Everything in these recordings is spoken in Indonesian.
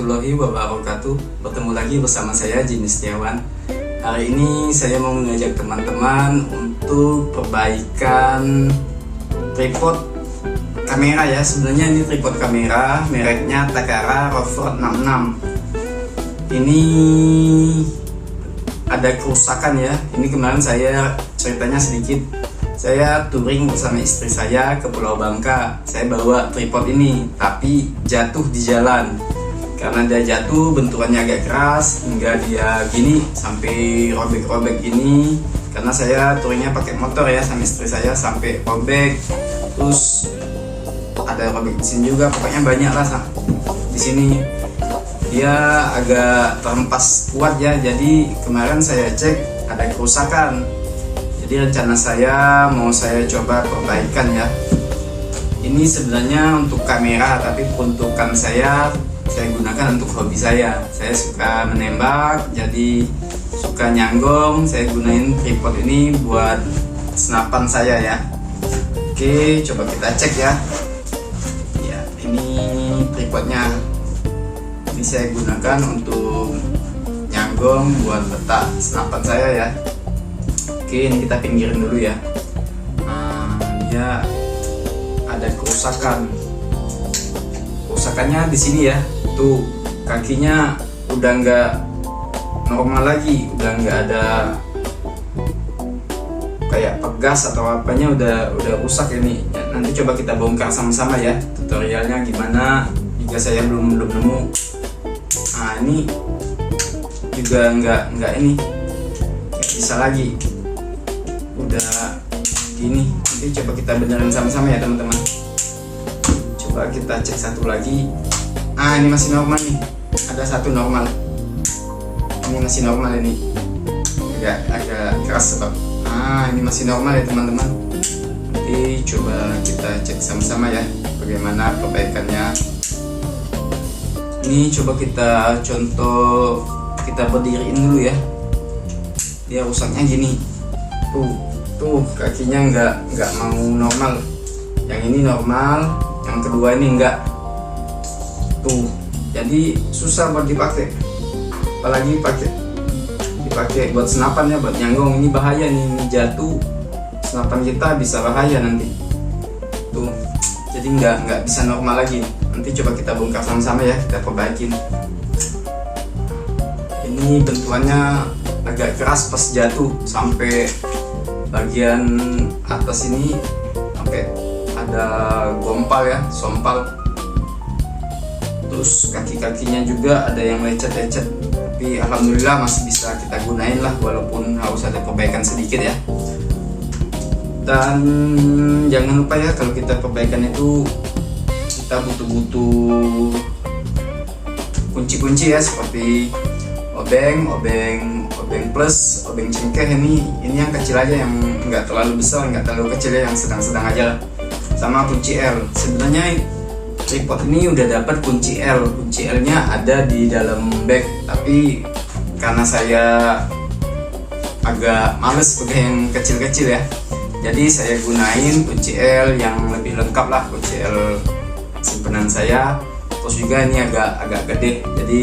warahmatullahi wabarakatuh. Bertemu lagi bersama saya Jimmy Setiawan. Hari ini saya mau mengajak teman-teman untuk perbaikan tripod kamera ya. Sebenarnya ini tripod kamera mereknya Takara Rover 66. Ini ada kerusakan ya. Ini kemarin saya ceritanya sedikit. Saya touring bersama istri saya ke Pulau Bangka. Saya bawa tripod ini, tapi jatuh di jalan. Karena dia jatuh, bentukannya agak keras hingga dia gini sampai robek-robek gini. Karena saya touringnya pakai motor ya sama istri saya, sampai robek. Terus ada robek di sini juga. Pokoknya banyak lah di sini. Dia agak terhempas kuat ya. Jadi kemarin saya cek ada kerusakan. Jadi rencana saya mau saya coba perbaikan ya. Ini sebenarnya untuk kamera, tapi peruntukan saya gunakan untuk hobi saya. Saya suka menembak, jadi suka nyanggong. Saya gunain tripod ini buat senapan saya ya. Oke, coba kita cek ya. Ya, ini tripodnya. Ini saya gunakan untuk nyanggong buat letak senapan saya ya. Oke, ini kita pinggirin dulu ya. Dia ada kerusakan. Kerusakannya di sini ya. Tuh, kakinya udah nggak normal lagi, udah nggak ada kayak pegas atau apanya, udah rusak ini. Nanti coba kita bongkar sama-sama ya. Tutorialnya gimana? Jika saya belum nemu. Ini juga nggak ini, nggak bisa lagi. Udah gini, nanti coba kita benerin sama-sama ya teman-teman. Coba kita cek satu lagi. Ini masih normal nih, ada satu normal. Ini masih normal, ini agak keras sebab ini masih normal ya teman-teman. Nanti coba kita cek sama-sama ya bagaimana perbaikannya. Ini coba kita contoh, kita berdiriin dulu ya. Dia rusaknya gini. Tuh kakinya nggak mau normal. Yang ini normal, yang kedua ini enggak. Tuh, jadi susah buat dipakai. Apalagi dipakai buat senapan ya, buat nyanggong. Ini bahaya nih, ini jatuh senapan kita bisa bahaya nanti. Tuh, jadi nggak bisa normal lagi. Nanti coba kita bongkar sama-sama ya, kita perbaikin. Ini bentukannya agak keras pas jatuh, sampai bagian atas ini sampai ada gompal ya, sompal. Terus kaki-kakinya juga ada yang lecet-lecet, tapi alhamdulillah masih bisa kita gunain lah, walaupun harus ada perbaikan sedikit ya. Dan jangan lupa ya, kalau kita perbaikan itu kita butuh kunci-kunci ya, seperti obeng plus, obeng cengkeh. Ini yang kecil aja, yang nggak terlalu besar, nggak terlalu kecil ya, yang sedang-sedang aja. Sama kunci L. Sebenarnya tripod ini udah dapat kunci L. Kunci L-nya ada di dalam bag, tapi karena saya agak males pakai yang kecil-kecil ya, jadi saya gunain kunci L yang lebih lengkap lah, kunci L simpenan saya. Terus juga ini agak gede, jadi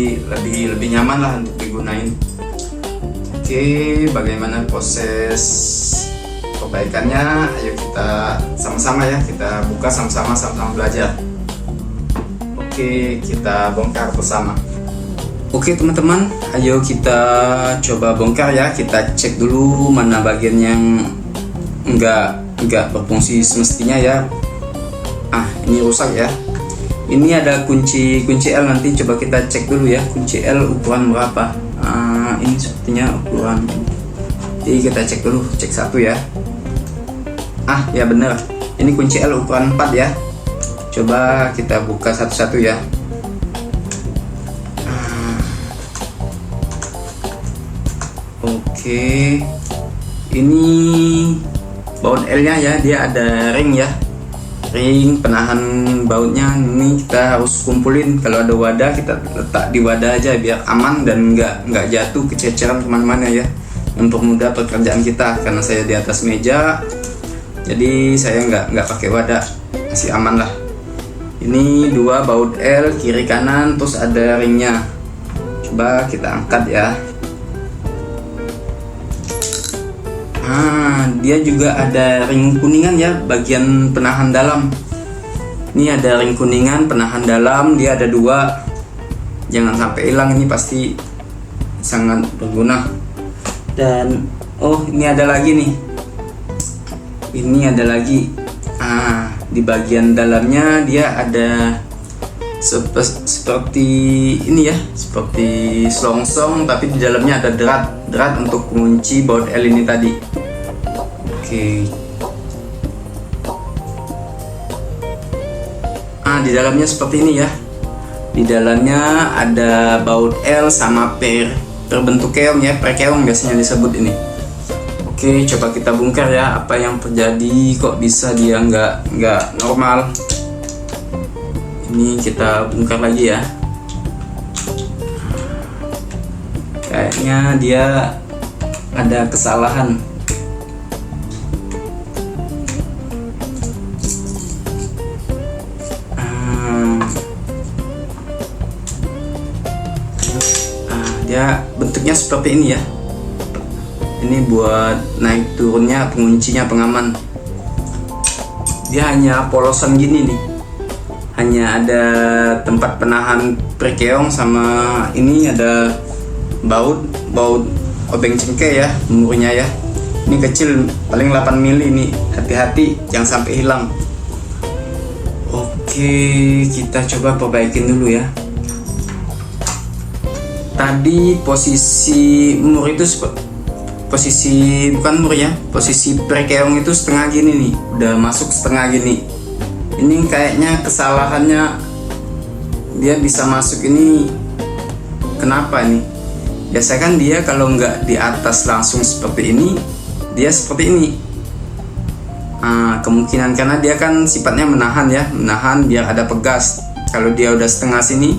lebih nyaman lah untuk digunain. Oke, bagaimana proses perbaikannya? Ayo kita sama-sama ya, kita buka sama-sama belajar. Oke, kita bongkar bersama. Oke teman-teman, ayo kita coba bongkar ya. Kita cek dulu mana bagian yang enggak berfungsi semestinya ya. Ini rusak ya. Ini ada kunci L, nanti coba kita cek dulu ya, kunci L ukuran berapa. Ini sepertinya ukuran. Jadi kita cek dulu, cek satu ya. Ya bener, ini kunci L ukuran 4 ya. Coba kita buka satu-satu ya. Oke, ini baut L-nya ya, dia ada ring ya, ring penahan bautnya. Ini kita harus kumpulin. Kalau ada wadah, kita letak di wadah aja biar aman dan nggak jatuh kececeran kemana-mana ya, untuk mudah pekerjaan kita. Karena saya di atas meja, jadi saya nggak pakai wadah, masih aman lah. Ini dua baut L kiri kanan, terus ada ringnya. Coba kita angkat ya. Dia juga ada ring kuningan ya, bagian penahan dalam. Ini ada ring kuningan penahan dalam, dia ada dua. Jangan sampai hilang, ini pasti sangat berguna. Dan ini ada lagi nih. Ini ada lagi. Di bagian dalamnya dia ada seperti ini ya, seperti selongsong, tapi di dalamnya ada derat untuk mengunci baut L ini tadi. Oke. Di dalamnya seperti ini ya. Di dalamnya ada baut L sama berbentuk keong ya, keong biasanya disebut ini. Oke, coba kita bongkar ya, apa yang terjadi, kok bisa dia nggak normal. Ini kita bongkar lagi ya. Kayaknya dia ada kesalahan. Dia bentuknya seperti ini ya. Ini buat naik turunnya, penguncinya, pengaman. Dia hanya polosan gini nih. Hanya ada tempat penahan perkeong, sama ini ada baut obeng cengkeh ya, umurnya ya. Ini kecil, paling 8 mili nih. Hati-hati jangan sampai hilang. Oke, kita coba perbaikin dulu ya. Tadi posisi mur itu bukan mur ya, posisi perkeong itu setengah gini nih, udah masuk setengah gini. Ini kayaknya kesalahannya, dia bisa masuk ini. Kenapa nih? Biasanya kan dia kalau nggak di atas langsung seperti ini, dia seperti ini. Kemungkinan karena dia kan sifatnya menahan ya, menahan biar ada pegas. Kalau dia udah setengah sini,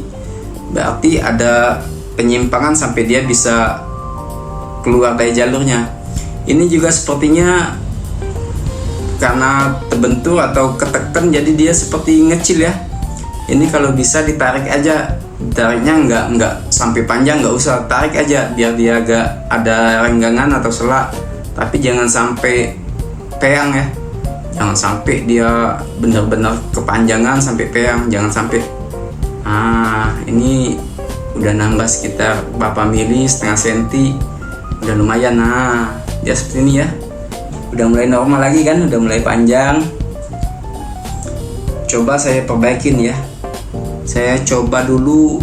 berarti ada penyimpangan sampai dia bisa keluar dari jalurnya. Ini juga sepertinya karena terbentur atau ketekan, jadi dia seperti ngecil ya. Ini kalau bisa ditarik aja, tariknya nggak sampai panjang, nggak usah, tarik aja biar dia agak ada renggangan atau selak, tapi jangan sampai peang ya, jangan sampai dia benar-benar kepanjangan sampai peang, jangan sampai. Ini udah nambah sekitar berapa mili, setengah senti, udah lumayan. Dia seperti ini ya, udah mulai normal lagi kan, udah mulai panjang. Coba saya perbaikin ya. Saya coba dulu,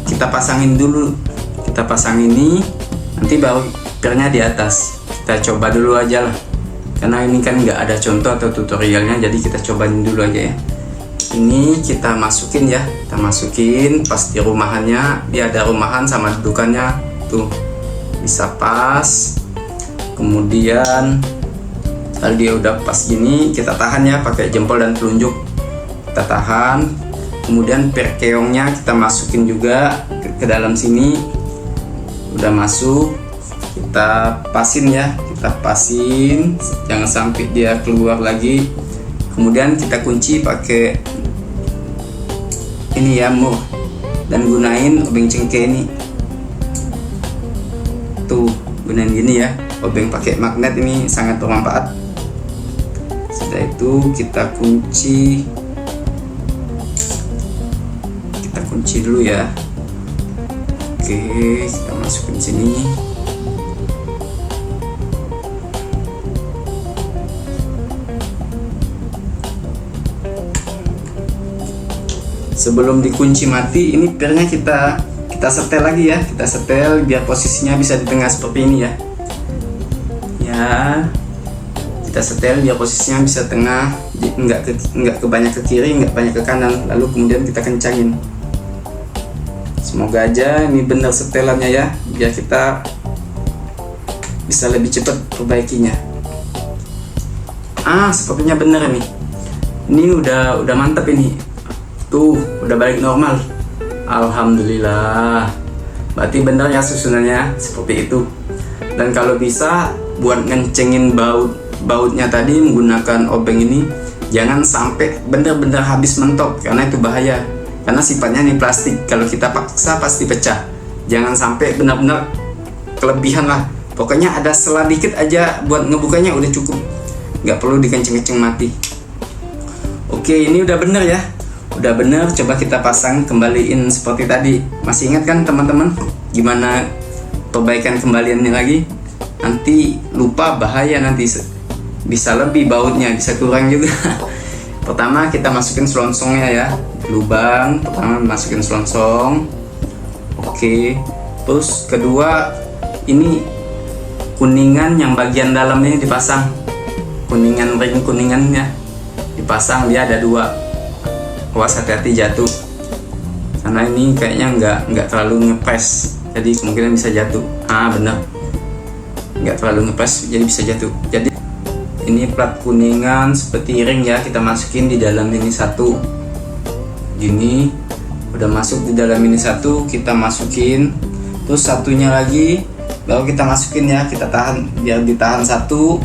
kita pasangin dulu, kita pasang ini, nanti baru pernya di atas. Kita coba dulu aja lah, karena ini kan nggak ada contoh atau tutorialnya, jadi kita cobain dulu aja ya. Ini kita masukin ya, kita masukin pas di rumahannya. Dia ada rumahan sama dudukannya tuh, bisa pas. Kemudian kalau dia udah pas gini, kita tahan ya pakai jempol dan telunjuk, kita tahan. Kemudian perkeongnya kita masukin juga ke dalam sini, udah masuk, kita pasin ya, kita pasin, jangan sampai dia keluar lagi. Kemudian kita kunci pakai ini ya, mur, dan gunain obeng cengkeh ini tuh, gunain gini ya, obeng pakai magnet ini sangat bermanfaat. Setelah itu kita kunci dulu ya. Oke, kita masukin sini. Sebelum dikunci mati, ini pernya kita setel lagi ya, kita setel biar posisinya bisa di tengah seperti ini ya. Kita setel biar posisinya bisa tengah, nggak banyak ke kiri, nggak banyak ke kanan. Lalu kemudian kita kencangin. Semoga aja ini benar setelannya ya, biar kita bisa lebih cepat perbaikinya. Sepertinya benar nih. Ini udah mantap ini. Tuh, udah balik normal. Alhamdulillah. Berarti benar ya susunannya seperti itu. Dan kalau bisa buat ngencengin bautnya tadi menggunakan obeng ini, Jangan sampai bener-bener habis mentok, karena itu bahaya. Karena sifatnya ini plastik, kalau kita paksa pasti pecah. Jangan sampai benar-benar kelebihan lah. Pokoknya ada sela dikit aja buat ngebukanya udah cukup, nggak perlu dikenceng-kenceng mati. Oke, ini udah bener ya, udah bener. Coba kita pasang, kembaliin seperti tadi. Masih ingat kan teman-teman gimana perbaikan kembaliannya lagi? Nanti lupa, bahaya, nanti bisa lebih bautnya, bisa kurang juga. Pertama kita masukin selongsongnya ya, lubang pertama masukin selongsong. Oke, terus kedua ini kuningan yang bagian dalam ini dipasang, kuningan, ring kuningannya dipasang. Dia ada 2, awas hati-hati jatuh, karena ini kayaknya nggak terlalu ngepres, jadi kemungkinan bisa jatuh. Benar, nggak terlalu ngepres jadi bisa jatuh. Jadi ini plat kuningan seperti ring ya, kita masukin di dalam ini satu. Gini, udah masuk di dalam ini satu, kita masukin. Terus satunya lagi baru kita masukin ya, kita tahan biar ditahan satu.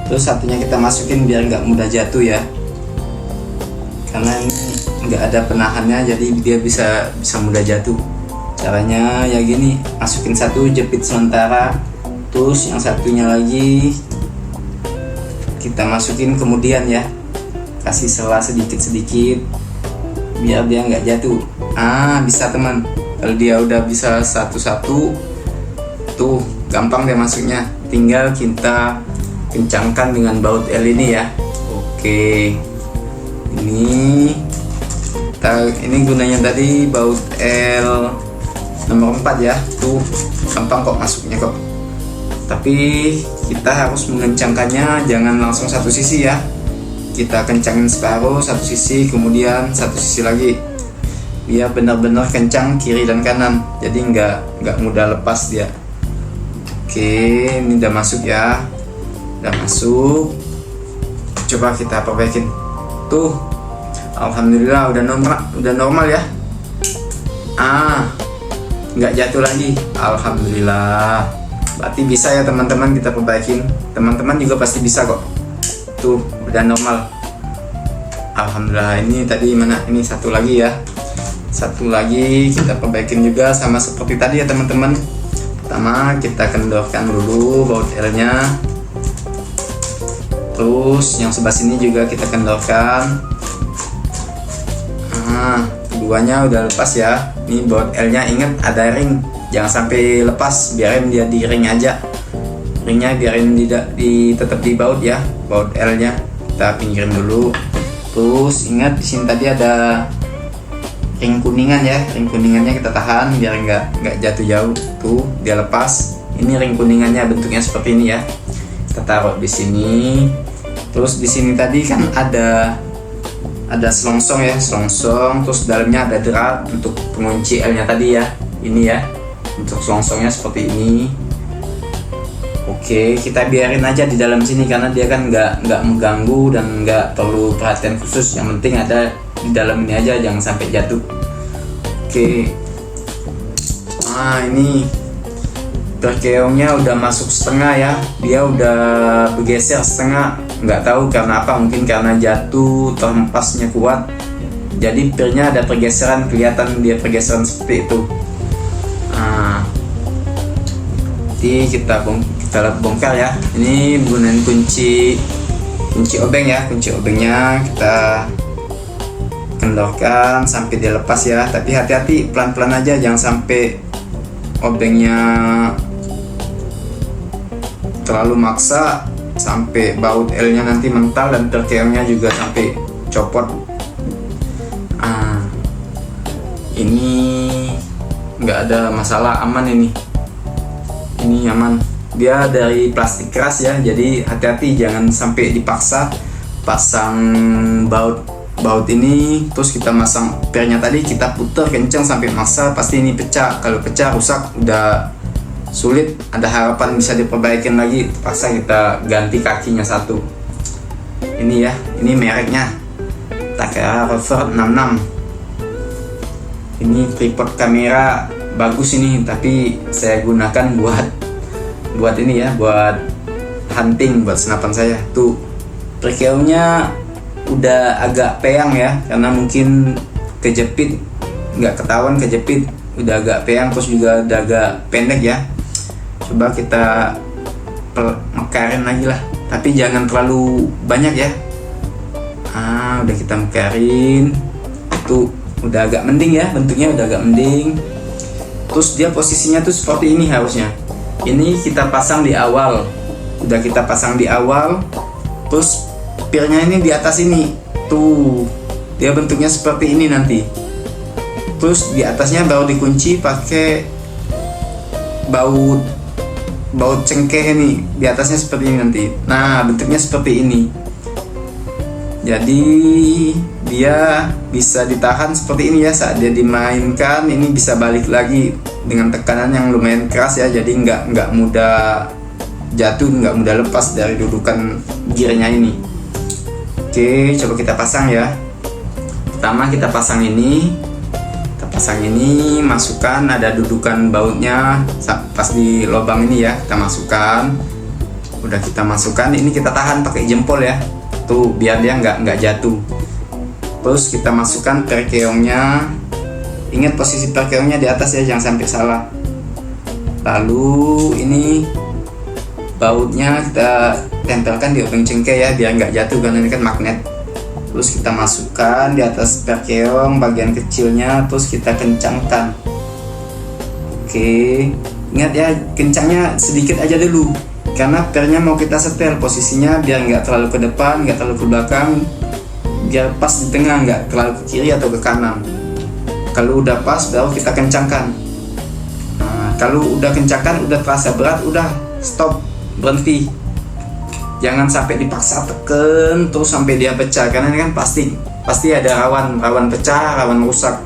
Terus satunya kita masukin biar nggak mudah jatuh ya, karena ini nggak ada penahannya, jadi dia bisa mudah jatuh. Caranya ya gini, masukin satu, jepit sementara. Terus yang satunya lagi kita masukin kemudian ya, kasih sela sedikit-sedikit biar dia nggak jatuh. Bisa teman, kalau dia udah bisa satu-satu tuh gampang dia masuknya, tinggal kita kencangkan dengan baut L ini ya. Oke, ini gunanya tadi baut L nomor 4 ya, tuh gampang kok masuknya kok. Tapi kita harus mengencangkannya, jangan langsung satu sisi ya. Kita kencangin separuh, satu sisi, kemudian satu sisi lagi, biar benar-benar kencang kiri dan kanan, jadi nggak mudah lepas dia. Oke, ini udah masuk ya, udah masuk. Coba kita perbaikin. Tuh, alhamdulillah udah normal ya. Nggak jatuh lagi, alhamdulillah. Berarti bisa ya teman-teman kita perbaikin. Teman-teman juga pasti bisa kok. Tuh udah normal, alhamdulillah. Ini tadi mana? Ini satu lagi ya, satu lagi kita perbaikin juga sama seperti tadi ya teman-teman. Pertama kita kendorkan dulu baut L nya, terus yang sebelah sini juga kita kendorkan. Keduanya udah lepas ya. Ini baut L nya, ingat ada ring, jangan sampai lepas, biarin dia di ring aja. Ringnya biarin tetap di baut ya, baut L nya kita pinggirin dulu. Terus ingat di sini tadi ada ring kuningan ya, ring kuningannya kita tahan biar nggak jatuh jauh. Tuh dia lepas. Ini ring kuningannya bentuknya seperti ini ya, kita taruh di sini. Terus di sini tadi kan ada selongsong ya, selongsong. Terus dalamnya ada drat untuk pengunci L nya tadi ya, ini ya untuk selongsongnya seperti ini. Oke, kita biarin aja di dalam sini karena dia kan nggak mengganggu dan nggak perlu perhatian khusus. Yang penting ada di dalam ini aja, jangan sampai jatuh. Oke, ini perkeongnya udah masuk setengah ya, dia udah bergeser setengah. Nggak tahu karena apa, mungkin karena jatuh atau hempasnya kuat, jadi pirnya ada pergeseran, kelihatan dia pergeseran seperti itu. Nanti kita bongkar ya. Ini gunain kunci obeng ya, kunci obengnya kita kendorkan sampai dia lepas ya. Tapi hati-hati, pelan-pelan aja, jangan sampai obengnya terlalu maksa sampai baut L nya nanti mental dan perkeongnya juga sampai copot. Ini nggak ada masalah, aman ini aman. Dia dari plastik keras ya, jadi hati-hati jangan sampai dipaksa pasang baut ini. Terus kita masang pernya tadi, kita putar kencang sampai maksa, pasti ini pecah. Kalau pecah rusak, udah sulit ada harapan bisa diperbaikin lagi. Terpaksa kita ganti kakinya satu. Ini ya, ini mereknya Takara Rover 66. Ini tripod kamera bagus ini, tapi saya gunakan buat ini ya, buat hunting, buat senapan saya. Tuh perkeongnya udah agak peyang ya, karena mungkin kejepit, nggak ketahuan kejepit, udah agak peyang, terus juga udah agak pendek ya. Coba kita mekarin lagi lah, tapi jangan terlalu banyak ya. Udah kita mekarin, tuh udah agak mending ya, bentuknya udah agak mending. Terus dia posisinya tuh seperti ini harusnya. Ini kita pasang di awal, udah kita pasang di awal, terus pirnya ini di atas ini, tuh dia bentuknya seperti ini nanti. Terus di atasnya baru dikunci pakai baut cengkeh ini, di atasnya seperti ini nanti. Nah, bentuknya seperti ini. Jadi dia bisa ditahan seperti ini ya, saat dia dimainkan ini bisa balik lagi dengan tekanan yang lumayan keras ya. Jadi nggak mudah jatuh, nggak mudah lepas dari dudukan gearnya ini. Oke, coba kita pasang ya. Pertama kita pasang ini, masukkan, ada dudukan bautnya pas di lubang ini ya, kita masukkan. Udah kita masukkan, ini kita tahan pakai jempol ya, tuh biar dia nggak jatuh. Terus kita masukkan perkeongnya, ingat posisi perkeongnya di atas ya, jangan sampai salah. Lalu ini bautnya kita tempelkan di obeng cengkeh ya, biar nggak jatuh karena ini kan magnet. Terus kita masukkan di atas perkeong bagian kecilnya, terus kita kencangkan. Oke, ingat ya, kencangnya sedikit aja dulu, karena pernya mau kita setel posisinya biar nggak terlalu ke depan, nggak terlalu ke belakang, biar pas di tengah, nggak terlalu ke kiri atau ke kanan. Kalau udah pas baru kita kencangkan. Nah, kalau udah kencangkan, udah terasa berat, udah stop, berhenti. Jangan sampai dipaksa tekan terus sampai dia pecah, karena ini kan pasti ada rawan pecah, rawan rusak.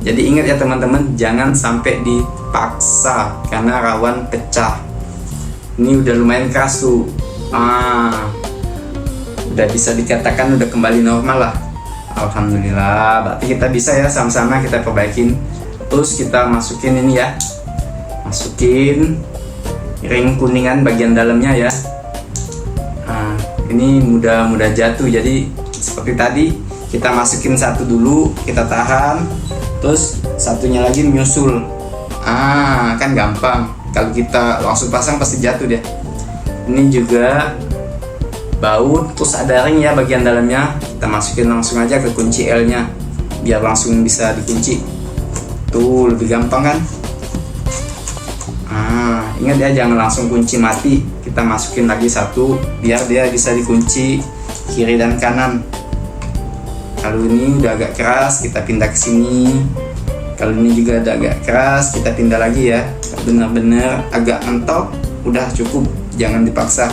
Jadi ingat ya teman-teman, jangan sampai dipaksa karena rawan pecah. Ini udah lumayan keras tuh. Udah bisa dikatakan udah kembali normal lah. Alhamdulillah, berarti kita bisa ya, sama-sama kita perbaikin. Terus kita masukin ini ya, masukin ring kuningan bagian dalamnya ya. Ini mudah jatuh, jadi seperti tadi kita masukin satu dulu, kita tahan, terus satunya lagi menyusul. Kan gampang. Kalau kita langsung pasang pasti jatuh dia. Ini juga baut, terus ada ring ya bagian dalamnya, kita masukin langsung aja ke kunci L nya biar langsung bisa dikunci. Tuh lebih gampang kan. Ingat ya, jangan langsung kunci mati, kita masukin lagi satu biar dia bisa dikunci kiri dan kanan. Kalau ini udah agak keras, kita pindah ke sini. Kalau ini juga udah agak keras, kita pindah lagi ya. Benar-benar agak mentok, udah cukup, jangan dipaksa.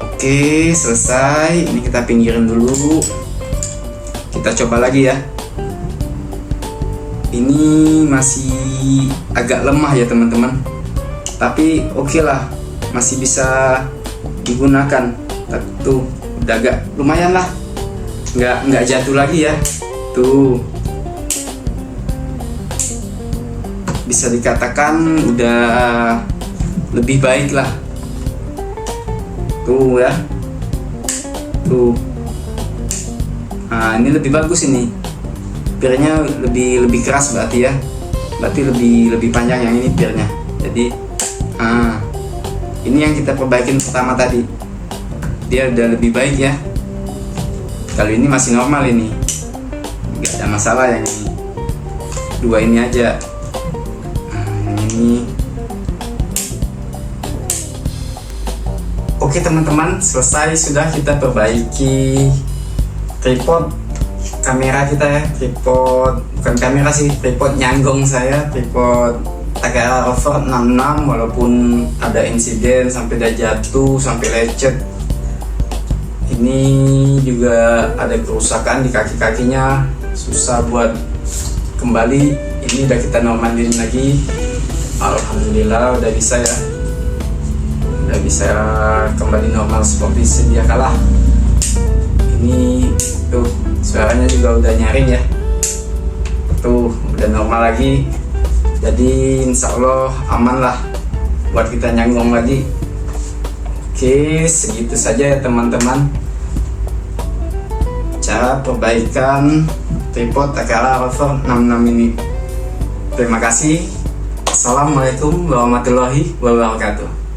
Oke, selesai. Ini kita pinggirin dulu. Kita coba lagi ya. Ini masih agak lemah ya teman-teman, tapi oke lah, masih bisa digunakan. Tuh udah agak lumayan lah, nggak jatuh lagi ya. Tuh bisa dikatakan udah lebih baik lah. Tuh ya, tuh. Ini lebih bagus ini. Pirnya lebih keras berarti ya, berarti lebih panjang yang ini pirnya. Jadi ini yang kita perbaikin pertama tadi, dia udah lebih baik ya. Kalau ini masih normal, ini nggak ada masalah. Yang ini dua ini aja. Ini oke teman-teman, selesai sudah kita perbaiki tripod kamera kita ya, tripod bukan kamera sih, tripod nyanggong saya, tripod Takara Rover 66. Walaupun ada insiden sampai dia jatuh, sampai lecet, ini juga ada kerusakan di kaki-kakinya, susah buat kembali. Ini udah kita normalin lagi, alhamdulillah udah bisa ya, udah bisa kembali normal seperti sedia kala. Ini tuh suaranya juga udah nyaring ya, tuh udah normal lagi. Jadi insya Allah aman lah buat kita nyanggong lagi. Oke, segitu saja ya teman-teman. cara perbaikan tripod Takara Rover 66 ini. Terima kasih. Assalamualaikum warahmatullahi wabarakatuh.